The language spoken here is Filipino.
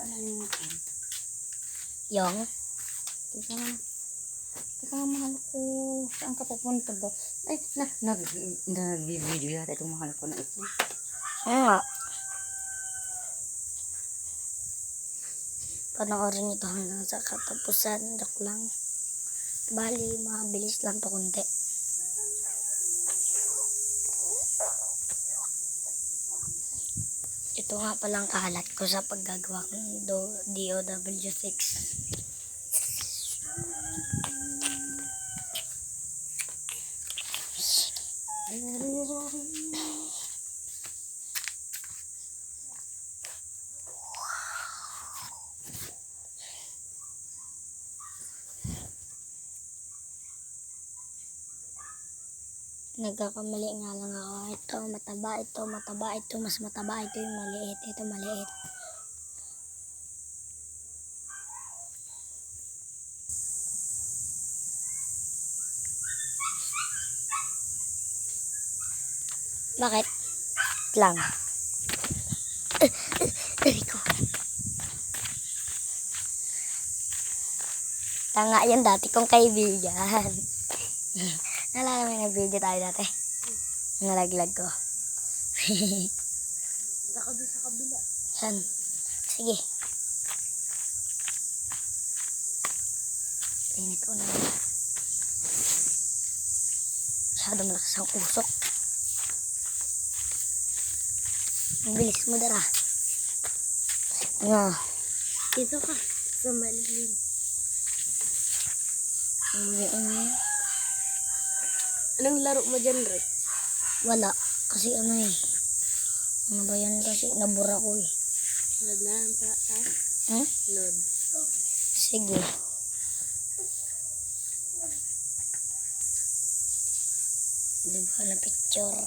Saan na yung Yung? Teka nga. Teka nga, mahal ko. Saan ka pupunta ba? Ay, nag-video yata itong mahal ko na ito. Oo nga. Panoorin nyo ito hanggang sa katapusan. Joke lang. Bali, mabilis lang to kunti. Ito nga palang kalat ko sa paggagawa ng DOW6. Nagkakamali nga lang ako. Ito mataba, ito mataba, ito mas mataba, ito yung maliit, ito maliit. Bakit? Lang. Ito. Tanga yan dati kong kaibigan. Nalala mo yung nag-video tayo dati? Nalaglag ko. Ako doon sa kabila. Saan? Sige. Init ko na. Masyado malakas ang usok. Ang bilis mo dara. Ano? Dito ka. Sa malilim. Anong laro mo dyan, Rick? Wala. Kasi ano eh. Ano ba yan kasi? Nabura ko eh. Load na lang pa tayo. Hmm? Load. Sige. Diba na picture?